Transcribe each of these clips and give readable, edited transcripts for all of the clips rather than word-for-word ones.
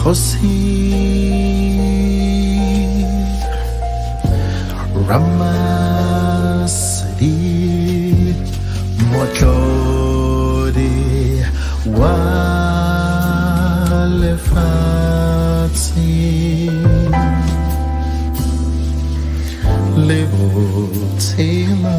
Ramasdi Motlodi Walefatsi Lebotela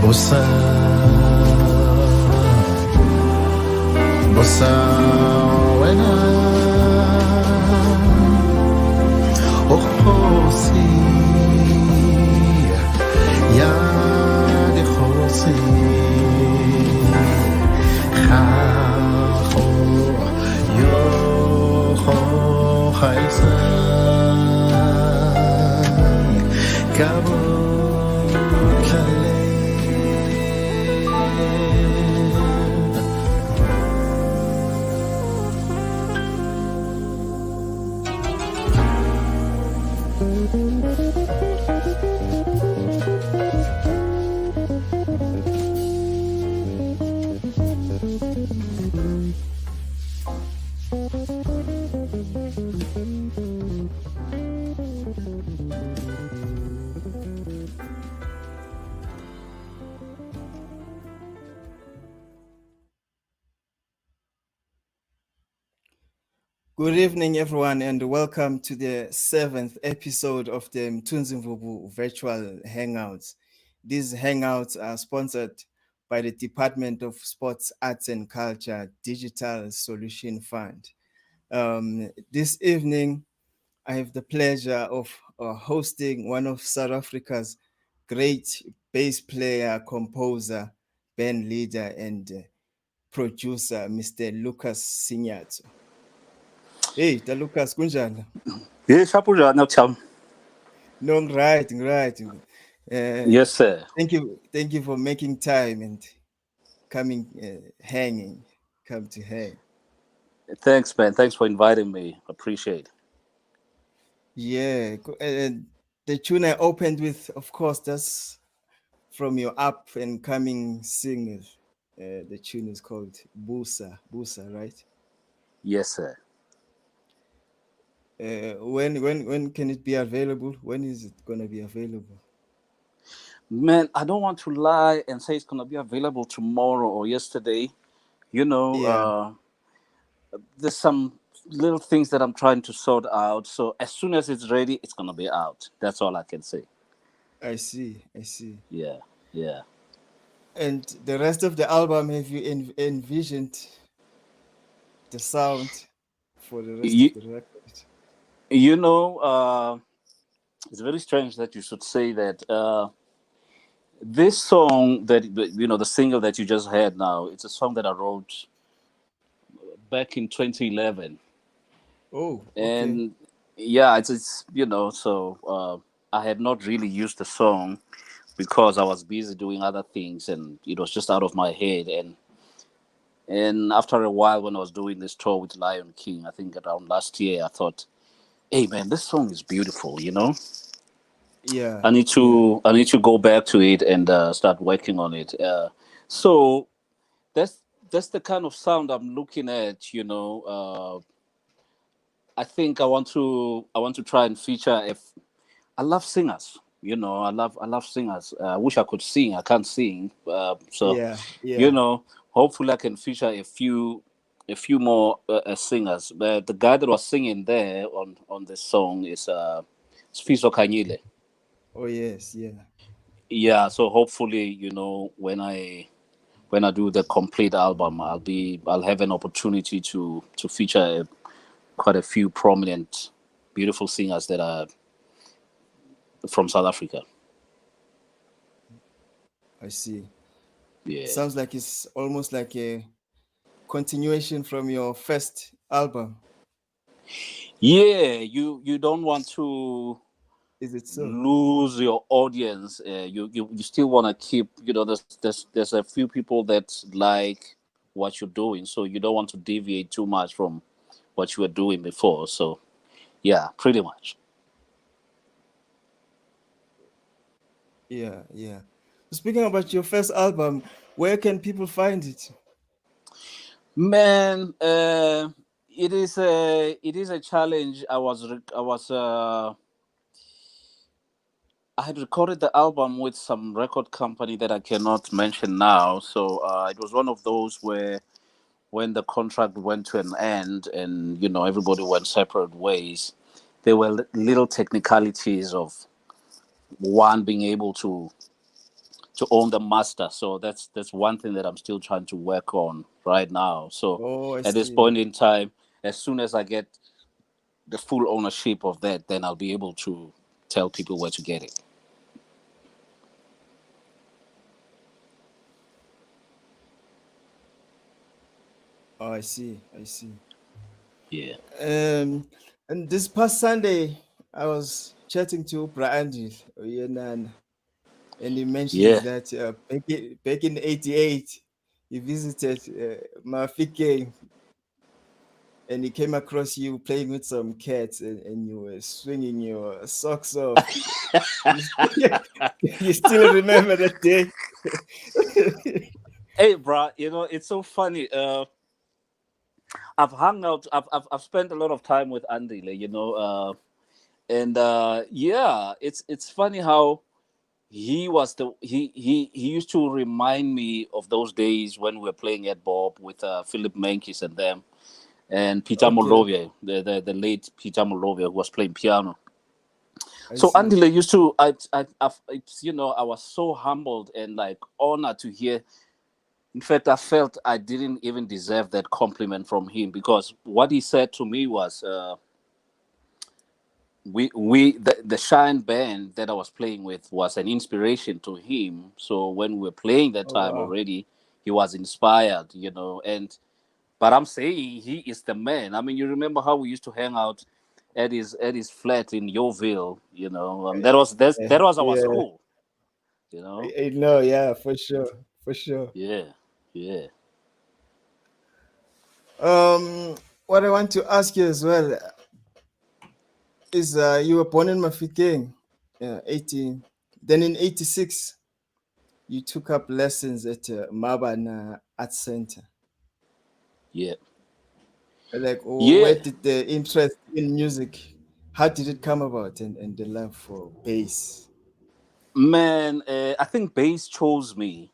Bossa, bossa, wena, oh, hosi, ya de hosi, ha, ho, yo, ho, haisa, cabo, kale. Good evening, everyone, and welcome to the 7th episode of the Mthunzi Mvubu virtual Hangouts. These Hangouts are sponsored by the Department of Sports, Arts and Culture Digital Solution Fund. This evening, I have the pleasure of hosting one of South Africa's great bass player, composer, band leader, and producer, Mr. Lucas Sinyatso. Hey, Lucas, kunjani? Yes, Apujana Cham. No, right. Yes, sir. Thank you for making time and coming, come to hang. Thanks, man. Thanks for inviting me. Appreciate it. Yeah, the tune I opened with, of course, that's from your up and coming singers. The tune is called Busa, right? Yes, sir. When can it be available? When is it gonna be available? Man, I don't want to lie and say it's gonna be available tomorrow or yesterday. You know, Yeah, there's some little things that I'm trying to sort out. So as soon as it's ready, it's gonna be out. That's all I can say. I see. Yeah, yeah. And the rest of the album, have you envisioned the sound for the rest You, of the record? you know, it's very strange that you should say that. This song that the single that you just heard now, it's a song that I wrote back in 2011. Oh, okay. And yeah, it's so I had not really used the song because I was busy doing other things, and it was just out of my head. And after a while, when I was doing this tour with Lion King, I think around last year, I thought, hey man, this song is beautiful, Yeah, I need to go back to it and start working on it. So that's the kind of sound I'm looking at. I think I want to try and feature. If I love singers, I love singers. I wish I could sing. I can't sing. So you yeah. know, hopefully I can feature a few more singers. But the guy that was singing there on this song is Sfiso Kanyile. Oh, yes, yeah. Yeah, so hopefully, when I do the complete album, I'll have an opportunity to feature quite a few prominent, beautiful singers that are from South Africa. I see. Yeah. Sounds like it's almost like a continuation from your first album. Yeah, you don't want to Is it so? lose your audience. You still want to keep, there's a few people that like what you're doing, so you don't want to deviate too much from what you were doing before. So yeah, pretty much. Yeah, yeah. Speaking about your first album, where can people find it? Man, it is a challenge. I had recorded the album with some record company that I cannot mention now. So it was one of those where when the contract went to an end and everybody went separate ways, there were little technicalities of one being able to own the master. So that's one thing that I'm still trying to work on right now. So Oh, I at this see. point in time, as soon as I get the full ownership of that, then I'll be able to tell people where to get it. Oh, I see. I see. Yeah. Um, and this past Sunday, I was chatting to Brandi Oyenana, and he mentioned Yeah. that back in '88, he visited Mafike, and he came across you playing with some cats, and you were swinging your socks off. You still, you still remember that day? Hey, bro, it's so funny. I've hung out. I've spent a lot of time with Andy, and yeah, it's funny how he used to remind me of those days when we were playing at Bob with Philip Menkis and them, and Peter Okay, Molovia, the late Peter Molovia, who was playing piano. I So see. Andile used to, I was so humbled and like honored to hear. In fact, I felt I didn't even deserve that compliment from him, because what he said to me was, the Shine band that I was playing with was an inspiration to him. So when we were playing that Oh time wow. already, he was inspired, and but I'm saying he is the man. I mean, you remember how we used to hang out at his flat in Yeovil, that was our Yeah, school, you know. I know. Yeah, for sure, for sure. Yeah, yeah, Um, what I want to ask you as well is, you were born in Mafikeng, 18. Then in '86, you took up lessons at Mabana Art Center. yeah, Like, yeah. where did the interest in music? How did it come about, and the love for bass? Man, I think bass chose me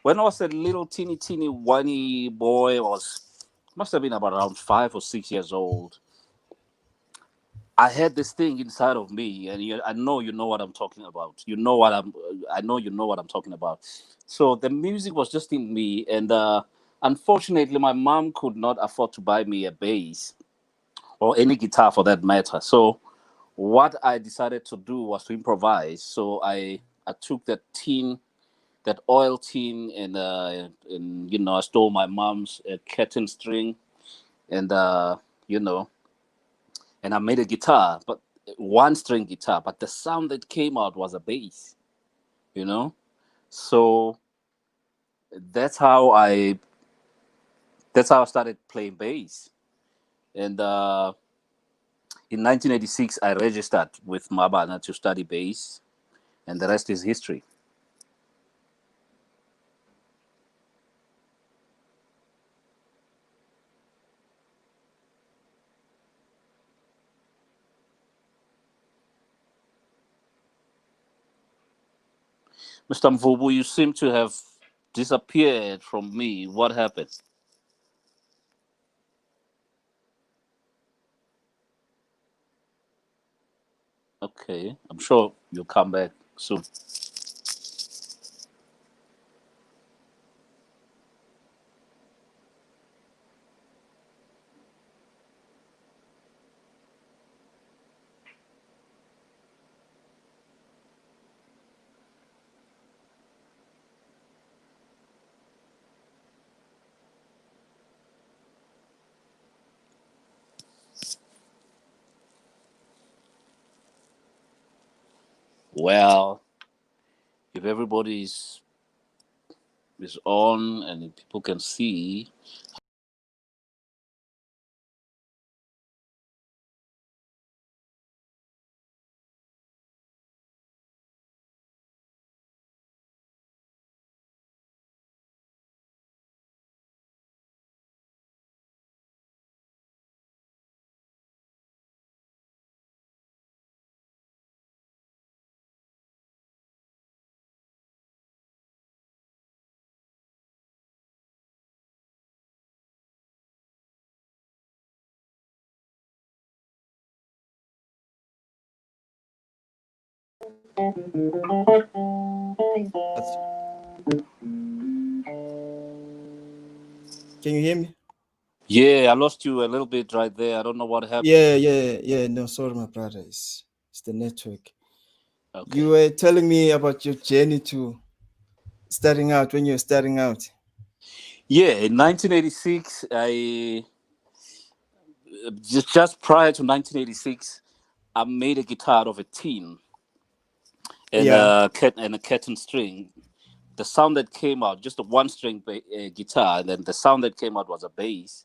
when I was a little teeny whiny boy. I must have been about around 5 or 6 years old. I had this thing inside of me, and I know you know what I'm talking about. I know you know what I'm talking about. So the music was just in me, and unfortunately, my mom could not afford to buy me a bass or any guitar for that matter. So what I decided to do was to improvise. So I took that oil tin, and I stole my mom's curtain string, and you know and I made a guitar, but one string guitar, but the sound that came out was a bass, you know. So that's how I that's how I started playing bass. And in 1986, I registered with Mabana to study bass, and the rest is history. Mr. Mvubu, you seem to have disappeared from me. What happened? Okay, I'm sure you'll come back soon. Well, if everybody is on and if people can see. Can you hear me? Yeah, I lost you a little bit right there. I don't know what happened. Yeah. No, sorry, my brother. It's the network. You Okay. were telling me about your journey to starting out when you're starting out. Yeah, in 1986, I just prior to 1986, I made a guitar out of a tin and Yeah. a cat and string. The sound that came out, just a one string guitar, and then the sound that came out was a bass.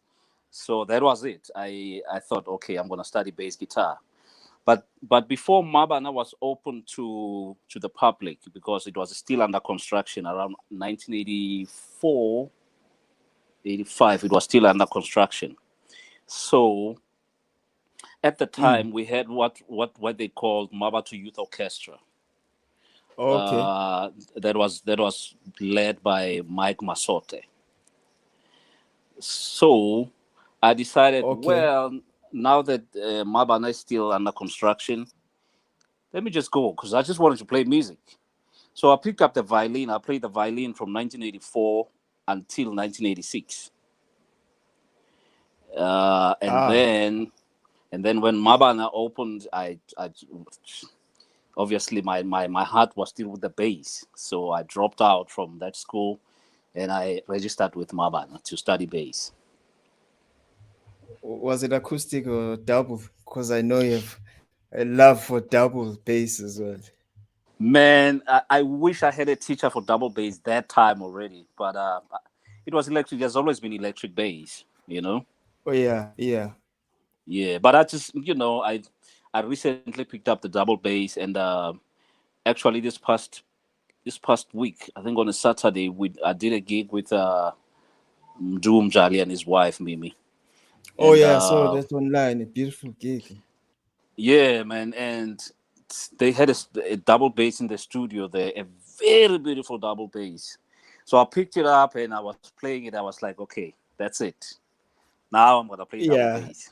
So that was it. I thought, okay, I'm gonna study bass guitar. But before Mabana was open to the public because it was still under construction around 1984, 85. It was still under construction. So at the Mm. time we had what they called Mabatu Youth Orchestra. Okay. That was led by Mike Masote. So I decided, Okay. well, now that Mabana is still under construction, let me just go because I just wanted to play music. So I picked up the violin. I played the violin from 1984 until 1986, uh, and Ah. then and then when Mabana opened, I obviously my heart was still with the bass, so I dropped out from that school and I registered with Mabana to study bass. Was it acoustic or double? Because I know you have a love for double bass as well. Man, I wish I had a teacher for double bass that time already, but it was electric. There's always been electric bass, you know. Oh yeah. Yeah, but I just I recently picked up the double bass, and actually this past week, I think on a Saturday, I did a gig with Doom Jali and his wife Mimi, Oh and yeah, so that's online. A beautiful gig. yeah, man, and they had a double bass in the studio there, a very beautiful double bass. So I picked it up and I was playing it. I was like, okay, that's it. Now I'm gonna play double Yeah. bass.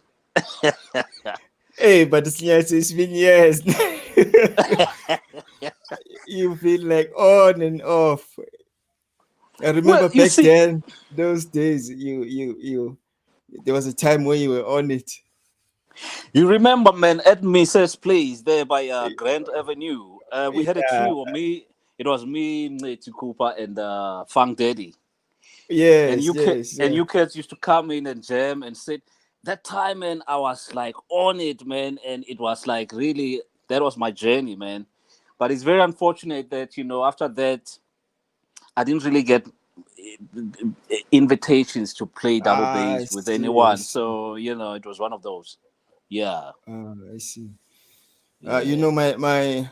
Hey, but it's been years. You've been like on and off. I Well, remember you back see, then, those days, you. There was a time when you were on it. you remember, man, at Mrs. Place there by Grand Avenue. We had a Yeah. trio. It was me, Mneti Cooper, and Funk Daddy. And Yes. you kids, Yes. and Yeah. you kids used to come in and jam and sit. That time, man, I was like on it, man, and it was like really that was my journey, man. But it's very unfortunate that after that I didn't really get invitations to play double I bass with see. I anyone. see. So it was one of those. Yeah, I see. yeah.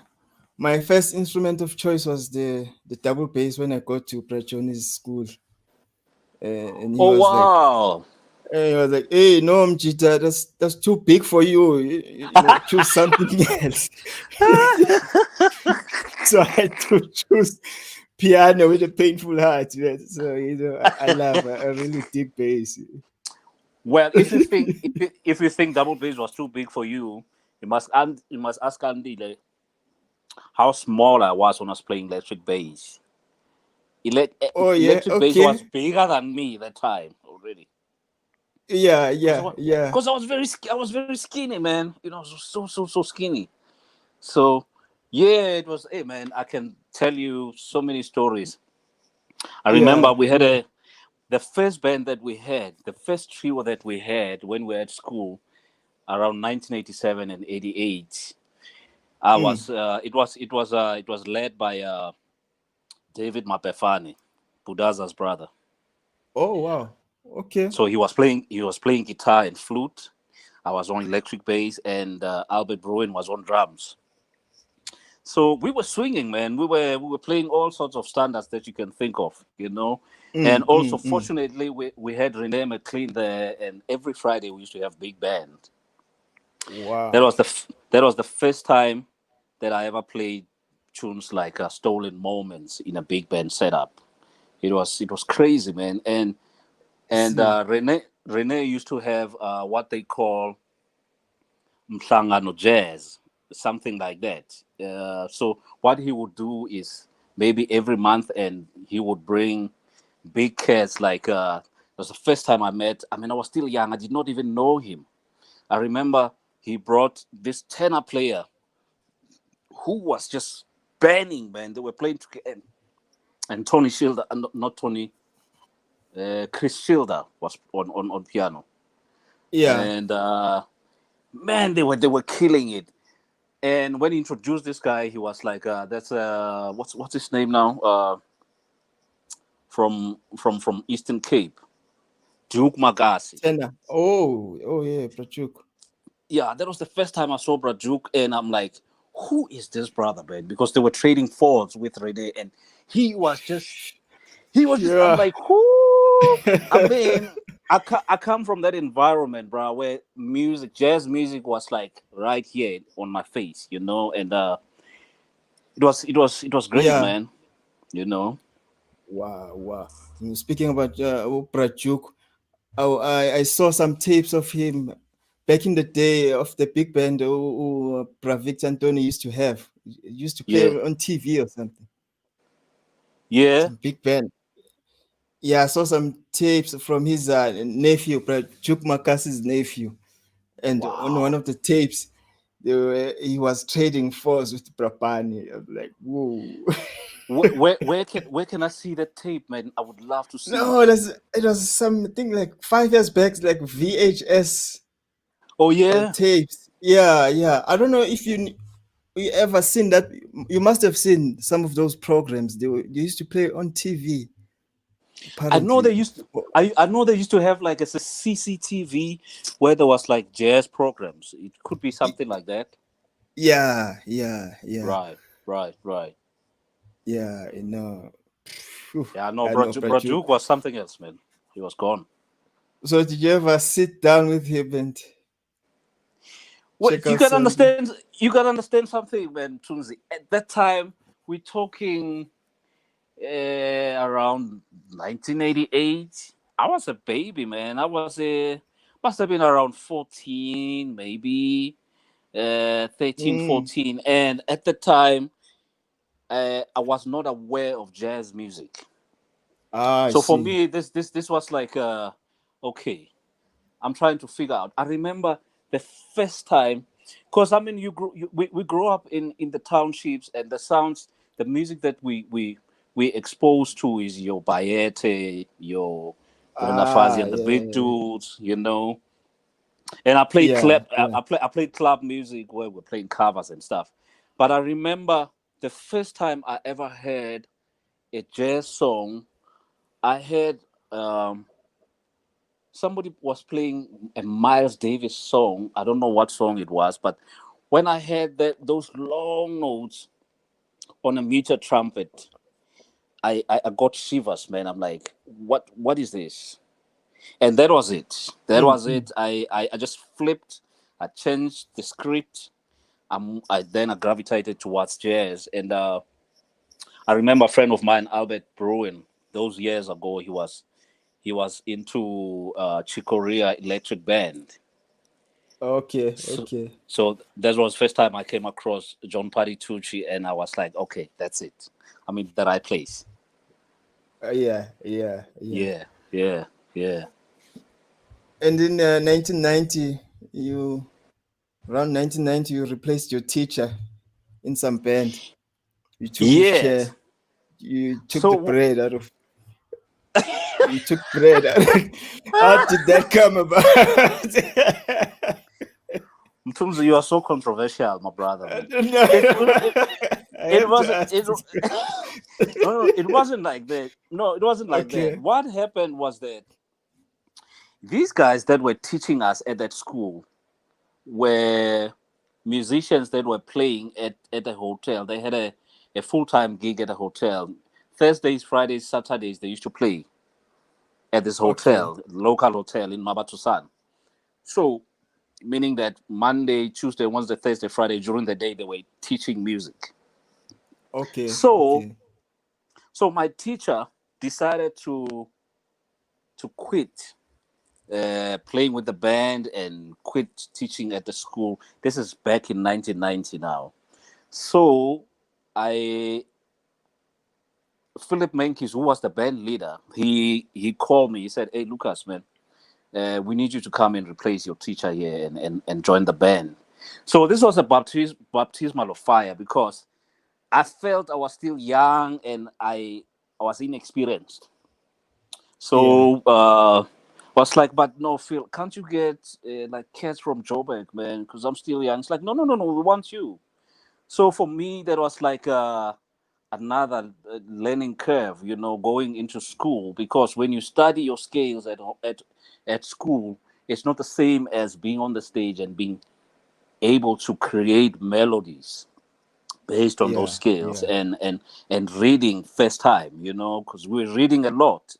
My first instrument of choice was the double bass when I got to Brachoni's school, and Oh wow. he was like, "Hey, no, Mjita, that's too big for you. Choose something else." So I had to choose piano with a painful heart. Man. So I really dig bass. Well, if you think double bass was too big for you, you must ask Andy like, how small I was when I was playing electric bass. Oh yeah, Electric bass was okay, bigger than me that time already. yeah, Because yeah, yeah, I was very skinny, man. So skinny. So yeah, it was. Hey, man, I can tell you so many stories. I remember yeah, we had yeah. the first band that we had, the first trio that we had when we were at school around 1987 and 88. I Mm. was it was led by David Mapefani, Budaza's brother. Oh wow. Okay. So he was playing guitar and flute. I was on electric bass, and Albert Bruin was on drums. So we were swinging, man. We were playing all sorts of standards that you can think of, you know. And Mm, also, mm, mm. fortunately, we had Rene McLean there, and every Friday we used to have big band. Wow. That was the first time that I ever played tunes like "Stolen Moments" in a big band setup. It was crazy, man. I And see. Rene used to have what they call Mhlangano Jazz, something like that. So what he would do is maybe every month, and he would bring big cats. Like it was the first time I met. I mean, I was still young. I did not even know him. I remember he brought this tenor player who was just banning, man. They were playing together, and Tony Schilder, not Tony, Chris Schilder was on piano, Yeah. and man, they were killing it. And when he introduced this guy, he was like, "That's what's his name now? From Eastern Cape, Duke Magasi." Tender. Oh, oh yeah, Prachuk. Yeah, that was the first time I saw Duke, and I'm like, "Who is this brother, man?" Because they were trading fours with Rene, and he was just I'm Yeah. like, who? I mean, I come from that environment, bro, where jazz music was like right here on my face, you know, and it was great, Yeah. man, you know. Wow, wow. Speaking about Prachuk, oh, I saw some tapes of him back in the day of the big band Pravik Antoni used to have. He used to play Yeah, on TV or something. yeah. Some big band. Yeah, I saw some tapes from his nephew, Prajuk Makasi's nephew. And on one Wow. of the tapes, he was trading fours with Prapani. I was like, whoa. Where can I see that tape, man? I would love to see No, it. it was something like 5 years back, like VHS Oh yeah, tapes. Yeah, yeah. I don't know if you ever seen that. You must have seen some of those programs. They used to play on TV. I know they Apparently, used. I know they used to have like a CCTV where there was like jazz programs. It could be Y- something like that. yeah, yeah, yeah, Right, right, right. yeah. You know, phew, Yeah, no, I know, Prajuk. Brajuk was something else, man. He was gone. So did you ever sit down with him and Well, check out some? you can understand something, man, Tunzi. At that time, we're talking around 1988. I was a baby, man. I was must have been around 14, maybe 13, Mm, 14. And at the time, I was not aware of jazz music. I So for see. me, this was like, okay, I'm trying to figure out. I remember the first time, because I mean, we grew up in the townships, and the sounds, the music that we exposed to is your Bayete, your Nafazi Ah, and the yeah, big dudes, you know. And I played yeah, club, yeah. I played club music where we're playing covers and stuff. But I remember the first time I ever heard a jazz song. I heard um, somebody was playing a Miles Davis song. I don't know what song it was, but when I heard those long notes on a muted trumpet, I got shivers, man. I'm like, what is this? And that was it. That Mm, was mm. it. I just flipped. I changed the script. I gravitated towards jazz, and I remember a friend of mine, Albert Bruin. Those years ago, he was into Chicoria Electric Band. Okay, So, okay. so that was the first time I came across John Patitucci, and I was like, okay, that's it. I'm in the right place. Yeah, yeah, yeah. Yeah, yeah, yeah. And in 1990, you around 1990, you replaced your teacher in some band. You took his Yes. chair. You took the So bread out of. You took bread out. How did that come about? Mthunzi, you are so controversial, my brother, man. don't know. It I it have to wasn't ask it this no, no, it wasn't like that. No, it wasn't like that. Okay. What happened was that these guys that were teaching us at that school were musicians that were playing at a hotel. They had a full-time gig at a hotel. Thursdays, Fridays, Saturdays, they used to play at this Okay. hotel, local hotel in Mabatusan. So, meaning that Monday, Tuesday, Wednesday, Thursday, Friday, during the day, they were teaching music. Okay. So, Okay. so my teacher decided to quit playing with the band and quit teaching at the school. This is back in 1990 now. So I Philip Menkes, who was the band leader, he called me. He said, "Hey, Lucas, man, we need you to come and replace your teacher here and join the band." So this was a baptismal of fire because I felt I was still young and I was inexperienced. Yeah. So was like, but no, Phil, can't you get like cats from Joburg, man? Because I'm still young. It's like, no, no, no, no, we want you. So for me, that was like another learning curve, going into school, because when you study your scales at school, it's not the same as being on the stage and being able to create melodies based on those Yeah. scales Yeah. and reading first time, because we're reading a lot.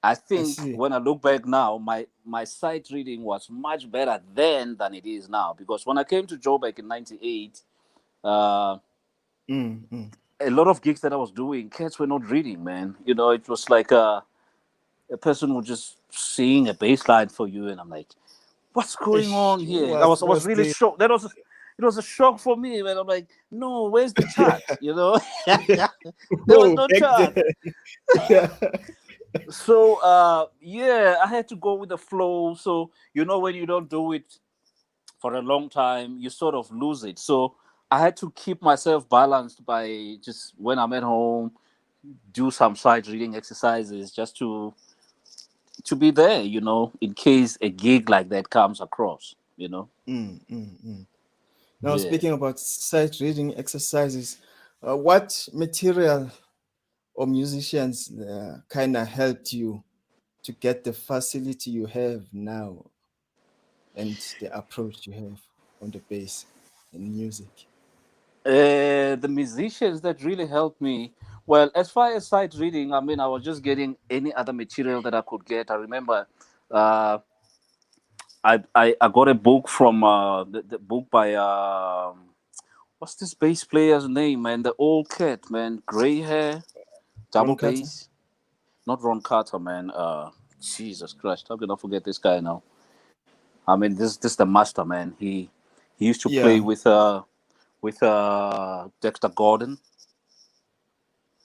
I I think see. when I look back now, my sight reading was much better then than it is now. Because when I came to Joburg in '98, uh, Mm, mm. a lot of gigs that I was doing, cats were not reading, man. It was like a person would just sing a bass line for you, and I'm like, what's going Ish, on here? I was what's really the shocked. It was a shock for me, man. I'm like, no, where's the chart? There was oh no back chart. then? Yeah. So yeah, I had to go with the flow. So when you don't do it for a long time, you sort of lose it. So I had to keep myself balanced by just when I'm at home, do some sight reading exercises just to be there, in case a gig like that comes across. Mm, mm, mm. Now, Yeah. speaking about sight reading exercises, what material or musicians kind of helped you to get the facility you have now and the approach you have on the bass in music? The musicians that really helped me, well, as far as sight reading, I mean, I was just getting any other material that I could get. I remember uh, I got a book from the book by what's this bass player's name, man? The old cat, man, gray hair, double Ron Carter? bass. Not Ron Carter, man. Jesus Christ, how can I forget this guy now? I mean, this the master, man. He used to play Yeah. with Dexter Gordon.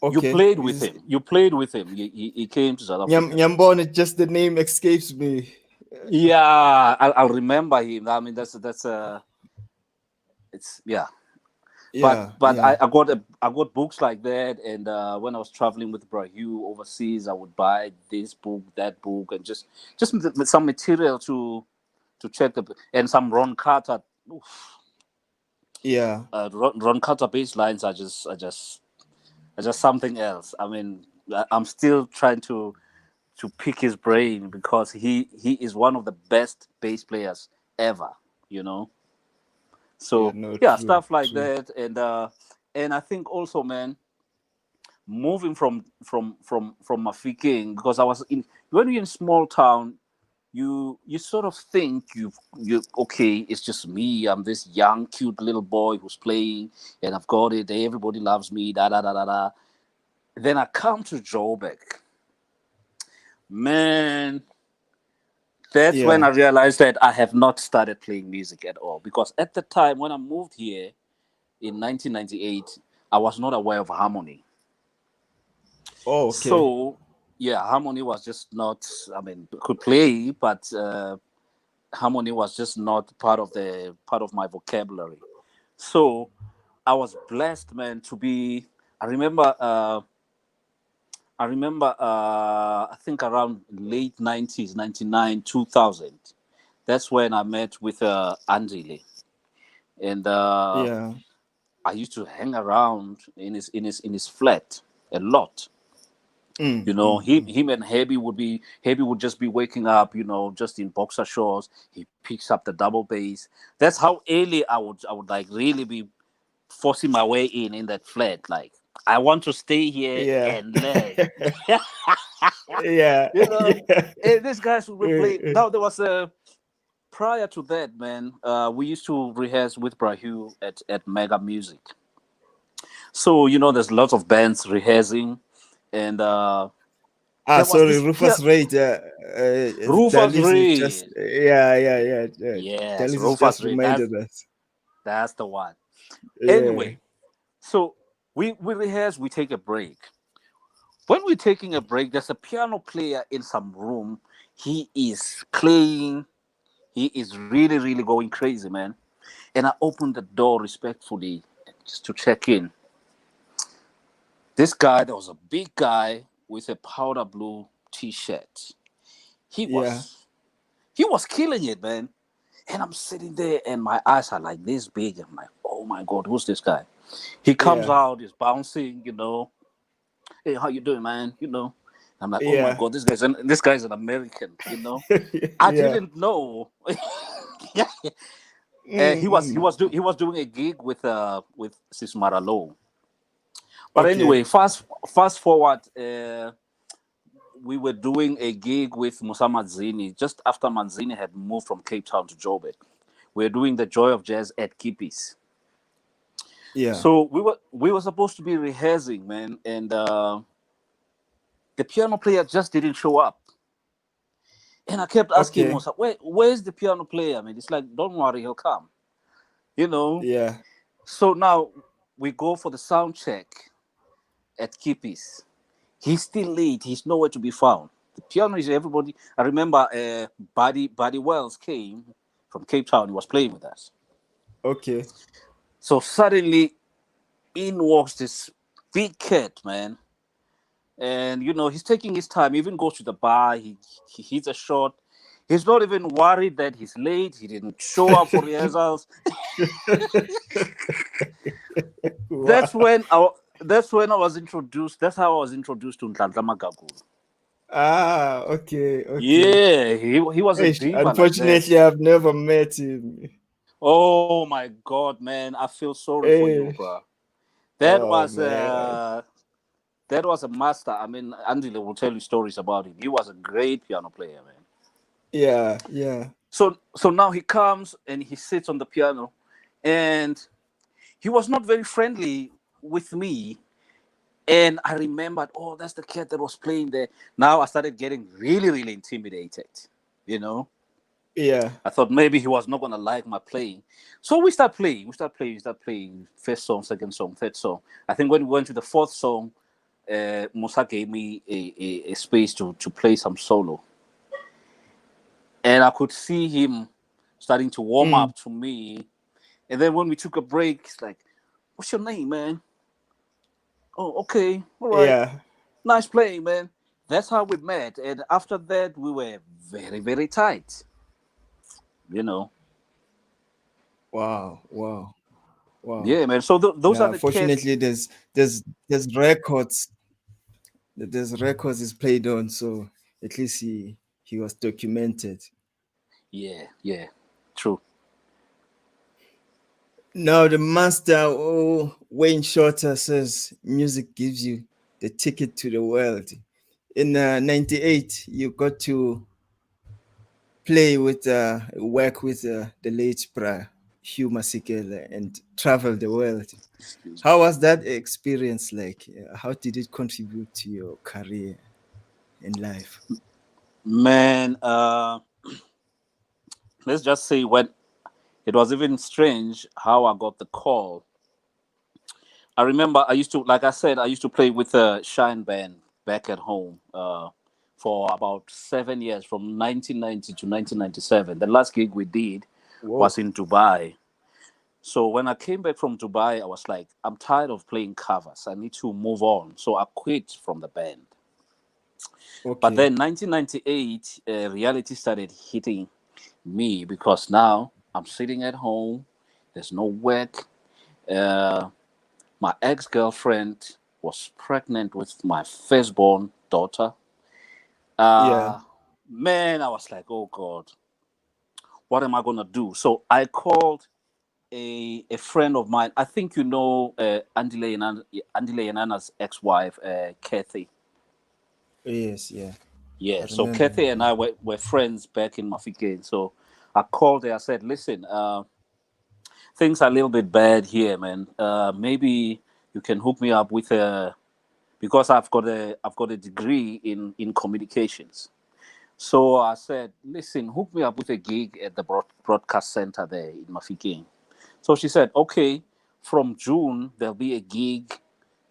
You Okay. played with him. You played with him. He came to South Africa. Nyambone, just the name escapes me. Yeah, I'll remember him. I mean, that's it's yeah. But Yeah, but yeah. I got books like that, and when I was traveling with Brahu overseas, I would buy this book, that book, and just some material to check and some Ron Carter. Oof, Yeah. Ron Carter bass lines are just something else. I mean, I'm still trying to pick his brain because he is one of the best bass players ever. You know. Yeah, So no, yeah, true, stuff like true. that, and I think also, man, moving from Mafikeng, because I was in when you're in small town, you sort of think you okay, it's just me. I'm this young, cute little boy who's playing, and I've got it. Everybody loves me. Da da da da da. Then I come to Joburg, man. That's when Yeah. I realized that I have not started playing music at all. Because at the time when I moved here in 1998, I was not aware of harmony. Oh, okay. So yeah, harmony was just not. I mean, could play, but harmony was just not part of my vocabulary. So I was blessed, man, to be. I remember. I think around late '90s, '99, 2000. That's when I met with Andile. and Yeah. I used to hang around in his flat a lot. Mm, You know, mm, him mm. him and Heavy would just be waking up, just in boxer shorts. He picks up the double bass. That's how early I would like really be forcing my way in that flat. Like, I want to stay here Yeah. and learn. Yeah. you know, Yeah. and these guys would be playing. Uh, Now there was a prior to that, man. We used to rehearse with Brahu at Mega Music. So there's lots of bands rehearsing, and there was Sorry, this Rufus Raid. Rufus Dalis is just, Reed. yeah, yeah, yeah. Yes, Dalis is Rufus just Reed. That's reminded us. that's the one. Yeah, Anyway, so we rehearse. We take a break. When we're taking a break, there's a piano player in some room. He is playing. He is really, really going crazy, man. And I opened the door respectfully just to check in. This guy, there was a big guy with a powder blue T-shirt. He yeah, was he was killing it, man. And I'm sitting there, and my eyes are like this big. I'm like, oh my god, who's this guy? He comes yeah, out, he's bouncing. Hey, how you doing, man? I'm like, oh my yeah, god, this guy's an American. I yeah. didn't know. Yeah. Mm, He was mm. he was doing a gig with Sis Maralo. But Okay, anyway, fast forward, we were doing a gig with Musa Manzini just after Manzini had moved from Cape Town to Joburg. We were doing the Joy of Jazz at Kippies. yeah, So we were supposed to be rehearsing, man, and the piano player just didn't show up. And I kept asking okay, Musa, where's the piano player, man? It's like, don't worry, he'll come. You know. yeah, So now we go for the sound check at Kippies. He's still late. He's nowhere to be found. The piano is everybody. I remember Buddy Wells came from Cape Town. He was playing with us. okay, So suddenly in walks this big cat, man. And he's taking his time. He even goes to the bar. He hits a shot. He's not even worried that he's late. He didn't show up for rehearsals. That's wow. when I that's when I was introduced. That's how I was introduced to Nhlanhla Magagula. Okay, okay. Yeah, he was a Eish, diva like that. unfortunately, I've never met him. Oh my god, man! I feel sorry for you, Eh, bro. That oh was man. a master. I mean, Andile will tell you stories about him. He was a great piano player, man. Yeah, yeah. So now he comes and he sits on the piano, and he was not very friendly with me. And I remembered, oh, that's the cat that was playing there. Now I started getting really, really intimidated. You know, Yeah. I thought maybe he was not gonna like my playing. So we start playing. We start playing. First song, second song, third song. I think when we went to the fourth song, Musa gave me a space to play some solo, and I could see him starting to warm Mm, up to me. And then when we took a break, it's like, "What's your name, man?" Oh, okay, all right, yeah. nice playing, man. That's how we met, and after that, we were very, very tight. You know, Wow, wow, wow. yeah, man. So those are Yeah, the cats. fortunately there's records. There's records is played on, so at least he was documented. Yeah, yeah, true. Now the master, Wayne Shorter, says music gives you the ticket to the world. In '98, you got to play with, work with the late Hugh Masekela and travel the world. Excuse me. How was that experience like? How did it contribute to your career in life? Man, let's just say when it was even strange how I got the call. I remember like I said, I used to play with a Shine Band back at home for about 7 years, from 1990 to 1997. The last gig we did Whoa. was in Dubai. So when I came back from Dubai, I was like, I'm tired of playing covers. I need to move on. So I quit from the band. But Okay. then 1998, reality started hitting me because now I'm sitting at home. There's no work. Uh, my ex-girlfriend was pregnant with my firstborn daughter. Yeah. Uh, Man, I was like, oh God, what am I gonna do? So I called a friend of mine. I think you know Andile and Anna's ex-wife, Kathy. Yes. Yeah. I Yeah, so remember her. Kathy and I were friends back in Mafike. So I called her. I said, listen, things are a little bit bad here, man. Maybe you can hook me up with a because I've got a degree in communications. So I said, listen, hook me up with a gig at the broadcast center there in Mafeking. So she said, okay, from June there'll be a gig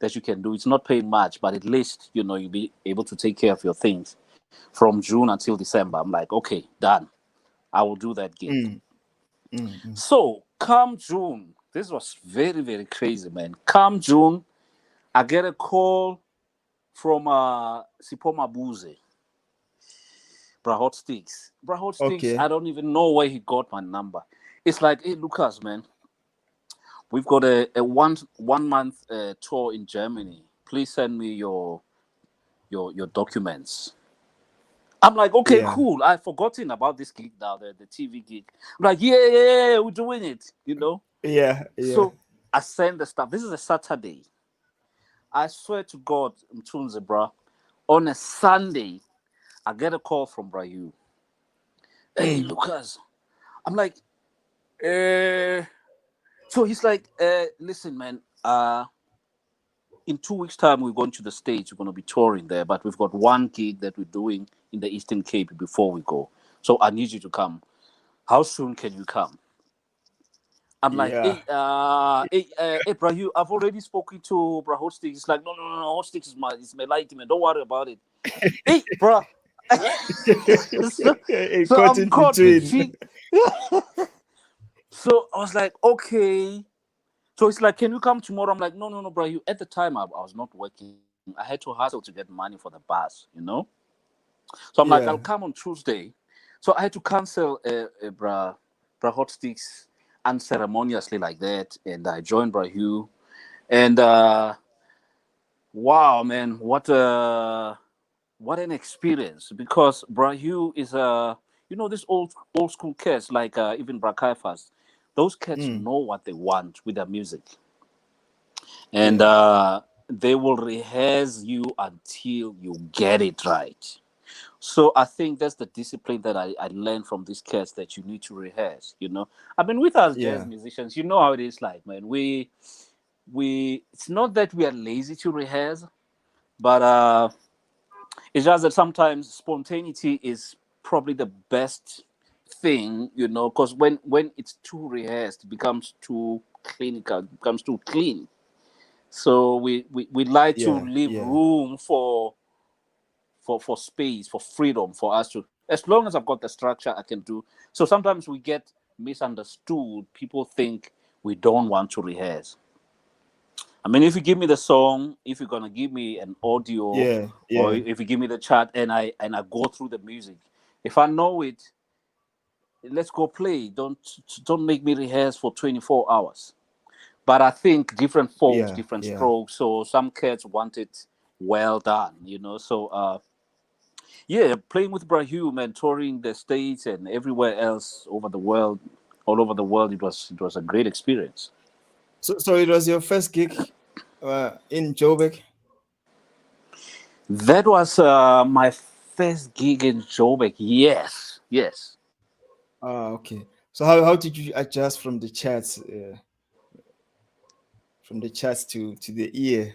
that you can do. It's not paying much, but at least you'll be able to take care of your things from June until December. I'm like, okay, done. I will do that gig. Mm, mm. So come June, this was very, very crazy, man. Come June, I get a call from Sipoma Buze, Brahot Sticks. Brahot Sticks, Okay. I don't even know where he got my number. It's like, hey, Lucas, man, we've got a one month tour in Germany. Please send me your documents. I'm like, okay, Yeah. cool. I've forgotten about this gig now, the TV gig. I'm like, yeah, we're doing it. Yeah. Yeah. So I send the stuff. This is a Saturday. I swear to God, Mthunzi, bro. On a Sunday, I get a call from Brayu. Hey, Mm. Lucas. I'm like, uh, so he's like, listen, man, in 2 weeks' time, we're going to the States. We're going to be touring there, but we've got one gig that we're doing in the Eastern Cape before we go. So I need you to come. How soon can you come? I'm like, Yeah. hey, bro, I've already spoken to bro Hostic. He's like, no, Hostic is my light, man. Don't worry about it. Hey, bro. so, It so caught I'm in caught between. between. So I was like, okay. So it's like, can you come tomorrow? I'm like, no, bro. At the time, I was not working. I had to hustle to get money for the bus. So I'm like, I'll Yeah. come on Tuesday. So I had to cancel bra hot sticks unceremoniously like that, and I joined Bra Hugh. And wow, man, what an experience! Because Bra Hugh is this old school cats like even Bra Kaifas. Those cats Mm. know what they want with their music, and Yeah. they will rehearse you until you get it right. So I think that's the discipline that I learned from these cats that you need to rehearse. I mean, with us jazz Yeah. musicians, you know how it is like, man. We it's not that we are lazy to rehearse, but it's just that sometimes spontaneity is probably the best thing, because when it's too rehearsed, it becomes too clinical, it becomes too clean. So we like to Yeah. leave Yeah. room for space, for freedom, for us to, as long as I've got the structure, I can do. So sometimes we get misunderstood. People think we don't want to rehearse. I mean, if you give me the song, if you're gonna give me an audio, Yeah. or Yeah. if you give me the chart and I go through the music, if I know it, let's go play. Don't make me rehearse for 24 hours. But I think different folks, Yeah. different Yeah. strokes. So some cats want it well done. So yeah, playing with Brahim, man, touring the States and everywhere else over the world, all over the world, it was a great experience. So it was your first gig in Joburg? That was my first gig in Joburg. Yes, yes. Ah, okay. So how did you adjust from the charts to the ear?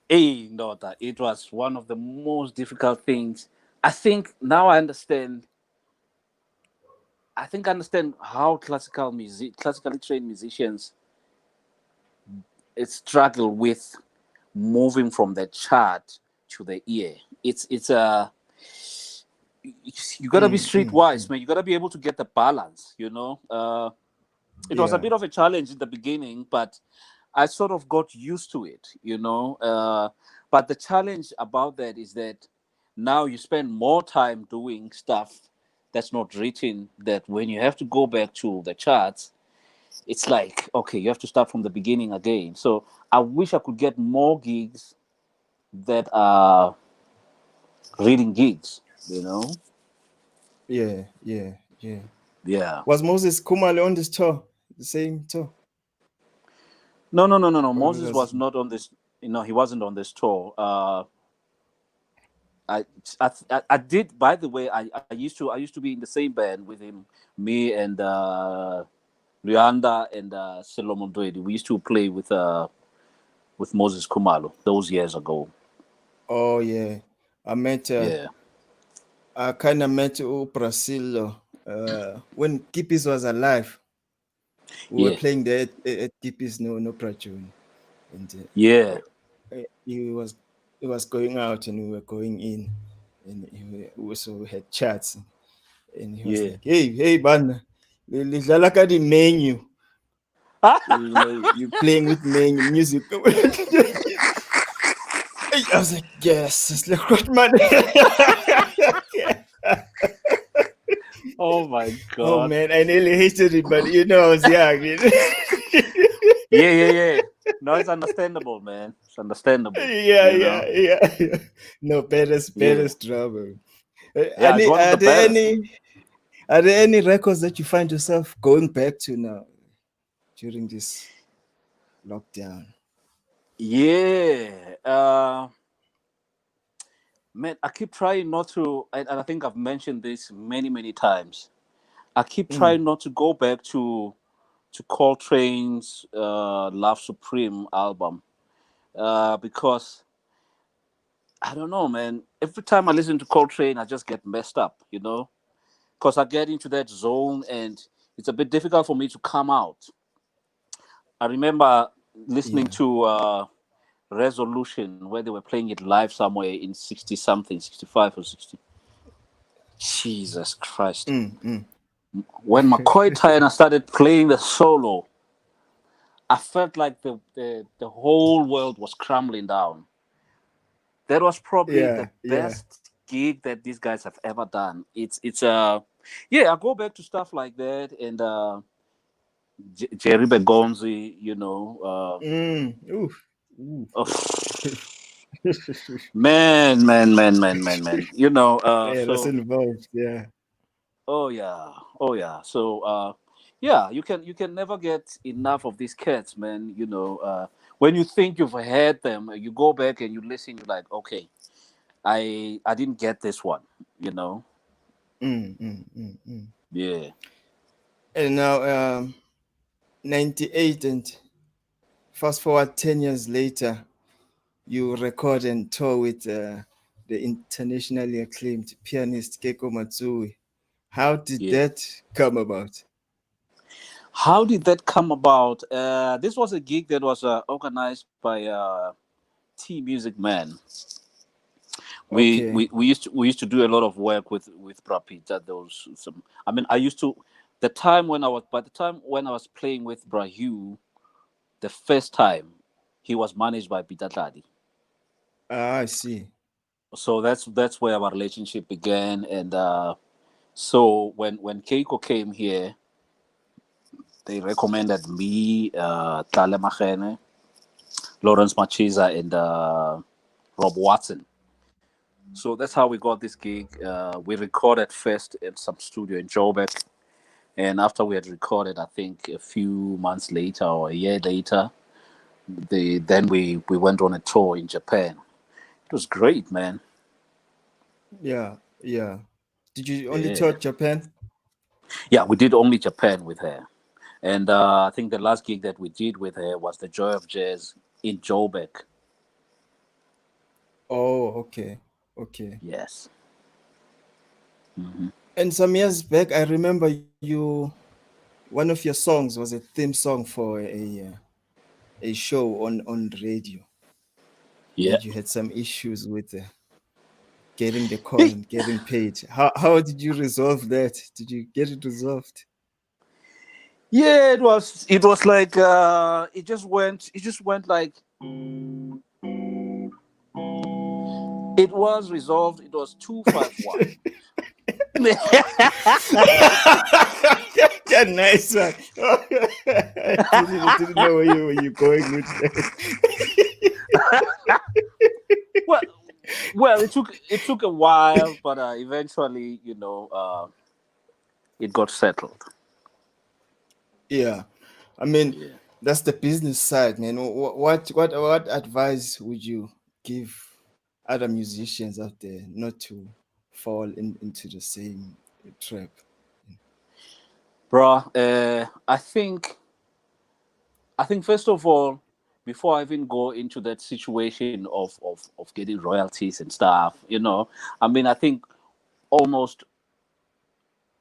Hey, no, that it was one of the most difficult things. I think now I understand. I think I understand how classically trained musicians struggle with moving from the chart to the ear. It's you gotta be Mm, mm, streetwise, mm. man. You gotta be able to get the balance. It was a Yeah. bit of a challenge in the beginning, but I sort of got used to it. But the challenge about that is that now you spend more time doing stuff that's not written. That when you have to go back to the charts, it's like, okay, you have to start from the beginning again. So I wish I could get more gigs that are reading gigs, you know? Yeah, yeah, yeah. Yeah. Was Moses Kumale on this tour? The same tour? No, no, no, no, no. Or it Moses was was not on this. He wasn't on this tour. I, I did. By the way, I used to be in the same band with him, me and Rianda and Solomon Dwedi. We used to play with Moses Kumalo those years ago. oh yeah. I met Yeah, I kinda met Brasilo when Kipis was alive. We were yeah, playing there at Kipis no Prachun. And yeah, he was going out and we were going in, and we also had chats, and he was yeah. like, hey man, lidlala ka di menu. So, you playing with menu music. Hey, I was like, yes, it's like what man. Oh my Oh God. man, I nearly hated it, but I was young. Yeah, yeah, yeah. No, it's understandable, man. It's understandable. Yeah, You yeah, know. yeah. No, Yeah, baddest drummer. yeah. It's one of the best. Are there any records that you find yourself going back to now during this lockdown? Yeah. Man, I keep trying not to, and I think I've mentioned this many, many times. I keep Mm, trying not to go back to Coltrane's Love Supreme album because I don't know, man. Every time I listen to Coltrane, I just get messed up, because I get into that zone and it's a bit difficult for me to come out. I remember listening yeah. to Resolution where they were playing it live somewhere in 60 something, 65 or 60. Jesus Christ. Mm, mm. When McCoy Tyner started playing the solo, I felt like the whole world was crumbling down. That was probably the Yeah, yeah. best gig that these guys have ever done. It's yeah, I go back to stuff like that and Jerry Begonzi, Oof. Ooh. oh, man, man, man, man, man, man. Yeah, that's So involved. Yeah. oh yeah, oh yeah. So yeah, you can never get enough of these cats, man. When you think you've heard them, you go back and you listen. You're like, okay, I didn't get this one. You know. Mm, mm, mm, mm. Yeah. And now, 98, and fast forward 10 years later, you record and tour with the internationally acclaimed pianist Keiko Matsui. How did Yeah. that come about? How did that come about? This was a gig that was organized by T Music Man. We, Okay. we we used to do a lot of work with Brad Pitt. That there was some. I mean, I used to. By the time when I was playing with Brahu, the first time, he was managed by Peter Tladi. I see. So that's where our relationship began. And so when Keiko came here, they recommended me, Tale Machene, Lawrence Machiza, and Rob Watson. So that's how we got this gig. We recorded first in some studio in Joburg, and after we had recorded, I think a few months later or a year later, then we went on a tour in Japan. It was great, man. Yeah, yeah. Did you only tour Yeah, Japan? yeah. We did only Japan with her, and I think the last gig that we did with her was the Joy of Jazz in Joburg. Oh, okay. Okay. Yes. Hmm. And some years back, I remember one of your songs was a theme song for a show on radio, Yeah. and you had some issues with getting the call Hey. and getting paid. How did you resolve that? Did you get it resolved? Yeah, it was like it just went like it was resolved. It was 251. Yeah, nice one. Didn't know where you going with that. Well, well, it took a while, but eventually, it got settled. Yeah, I mean, Yeah. that's the business side, man. What advice would you give other musicians out there not to fall into the same trap? Bruh, I think first of all, before I even go into that situation of getting royalties and stuff, I mean, I think almost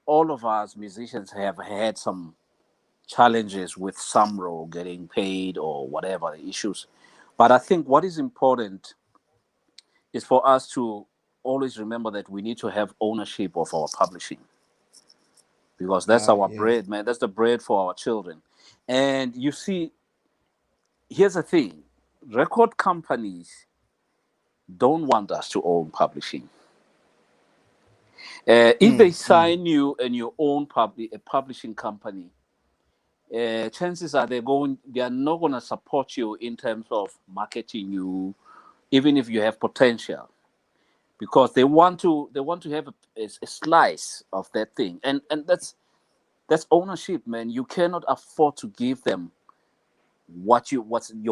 all of us musicians have had some challenges with some role getting paid or whatever the issues. But I think what is important is for us to always remember that we need to have ownership of our publishing, because that's Ah, our yeah, bread, man. That's the bread for our children. And you see, here's the thing: record companies don't want us to own publishing. If they sign you and you own a publishing company, chances are they are not going to support you in terms of marketing you, even if you have potential, because they want to have a slice of that thing, and that's ownership, man. You cannot afford to give them what's your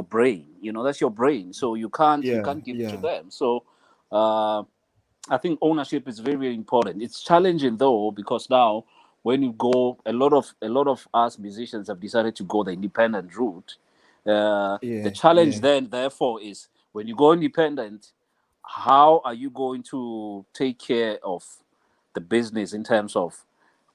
brain. That's your brain, so you yeah, can't give it to yeah, them. So uh, I think ownership is very, very important. It's challenging though, because now when you go, a lot of us musicians have decided to go the independent route. The yeah, challenge yeah. then, therefore, is when you go independent, how are you going to take care of the business in terms of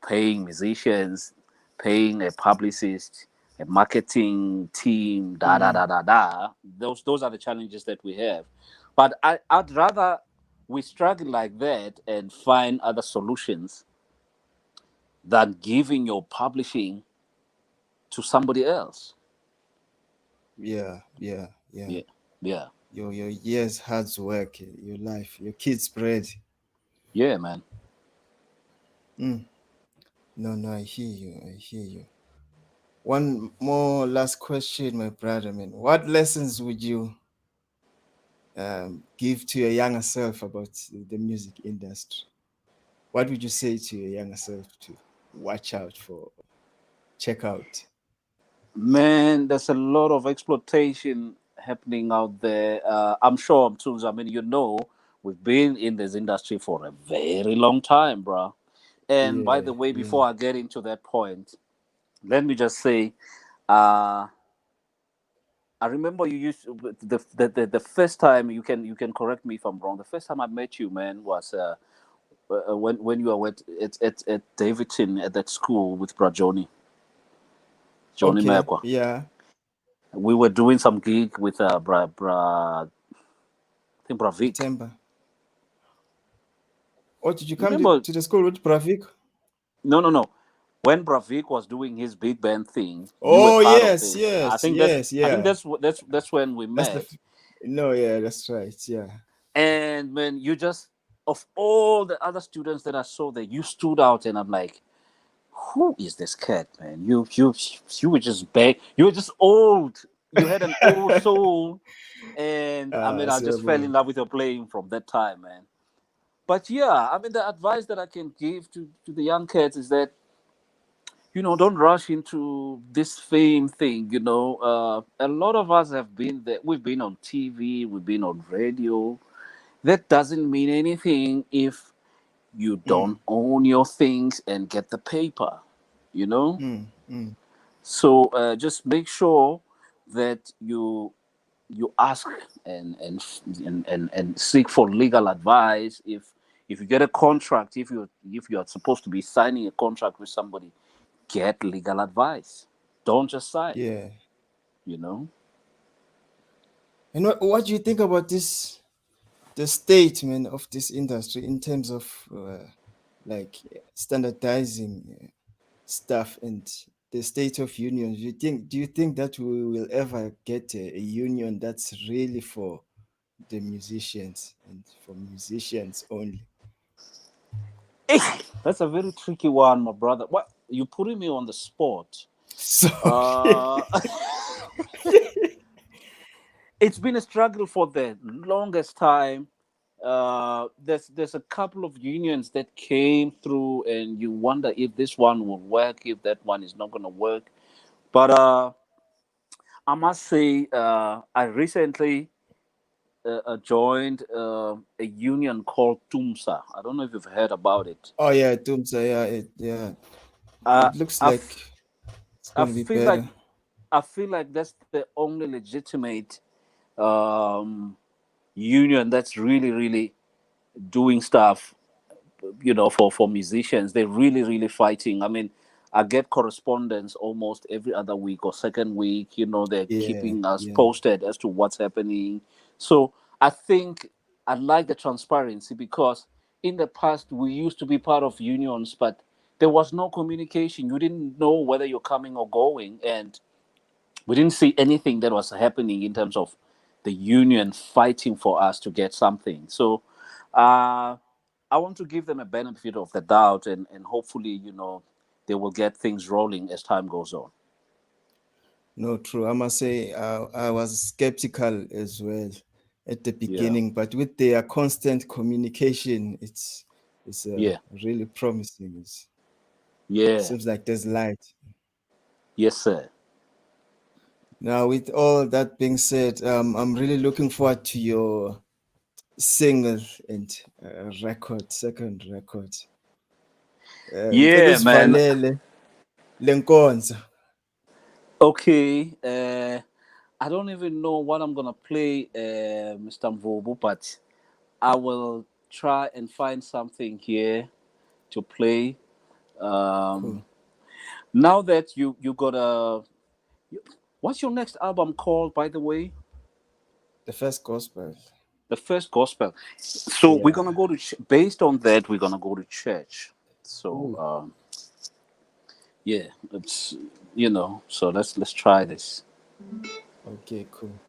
paying musicians, paying a publicist, a marketing team, da da da da da. Those are the challenges that we have. But I'd rather we struggle like that and find other solutions than giving your publishing to somebody else. Yeah, yeah, yeah. Yeah, yeah, Your years hard work, your life, your kids' bread. yeah, man. Mm. No, no, I hear you. I hear you. One more last question, my brother. Man, what lessons would you give to your younger self about the music industry? What would you say to your younger self to watch out for, check out? Man, there's a lot of exploitation happening out there. I'm sure, Mthunzi, I mean, we've been in this industry for a very long time, bro. And by Yeah, the way, yeah. before I get into that point, let me just say, uh, I remember you used the first time, you can correct me if I'm wrong. The first time I met you, man, was when you were at Davidson at that school with Bra Johnny Okay, Merkwa. yeah. We were doing some gig with I think Bravik. September. Or did you You come remember? to the school with Bravik? No, no, no. When Bravik was doing his big band thing, you were Oh, part of yes, it. I yes, think that's yes, I think yeah. that's when we That's the. met. No, yeah, that's right. Yeah. And man, you just, of all the other students that I saw there, you stood out, and I'm like, who is this cat, man? You were just big. You were just old. You had an old soul, and I mean, I So just fell in boy. love with your playing from that time, man. But yeah, I mean, the advice that I can give to the young cats is that, don't rush into this fame thing. A lot of us have been there. We've been on TV, we've been on radio. That doesn't mean anything if you don't Mm, own your things and get the paper, you know? mm. So just make sure that you ask and seek for legal advice. If you get a contract, if you're supposed to be signing a contract with somebody, get legal advice. Don't just sign, Yeah. you know? And what do you think about this, the statement of this industry in terms of like standardizing stuff and the state of union? Do you think that we will ever get a union that's really for the musicians and for musicians only? That's a very tricky one, my brother. What? you're putting me on the spot. So Uh, it's been a struggle for the longest time. There's a couple of unions that came through, and you wonder if this one will work, if that one is not going to work. But I must say, I recently joined a union called TUMSA. I don't know if you've heard about it. oh yeah, Doomsa, yeah, Uh, it looks I, like f- it's I gonna be feel like better. that's the only legitimate um, union that's really doing stuff, for musicians. They're really fighting. I mean, I get correspondence almost every other week or second week. They're Yeah, keeping us yeah, posted as to what's happening. So I think I like the transparency, because in the past we used to be part of unions, but there was no communication. You didn't know whether you're coming or going, and we didn't see anything that was happening in terms of the union fighting for us to get something. So uh, I want to give them a benefit of the doubt, and hopefully, they will get things rolling as time goes on. no, true. I must say, I was skeptical as well at the Yeah, beginning, but with their constant communication, it's yeah, really promising. yeah. Seems like there's light. Yes, sir. Now, with all that being said, I'm really looking forward to your single and second record. Ngicela Yeah, man. usivalele le nkonzo. Okay. I don't even know what I'm gonna play, Mr. Mvubu, but I will try and find something here to play. Cool. Um, Now that you got a, what's your next album called, by the way? The first gospel. The First Gospel. So we're Yeah. gonna go to based on that, we're gonna go to church. So Ooh, yeah, it's So let's try this. okay, cool.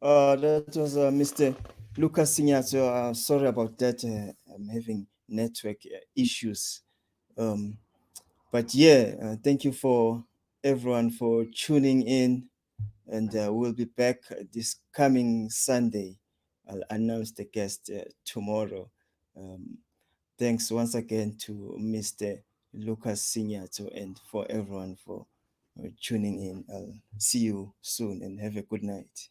That was Mr. Lucas Signato. Sorry about that. I'm having network issues. Um, but yeah, thank you for everyone for tuning in. And we'll be back this coming Sunday. I'll announce the guest tomorrow. Um, thanks once again to Mr. Lucas Signato and for everyone for tuning in. I'll see you soon and have a good night.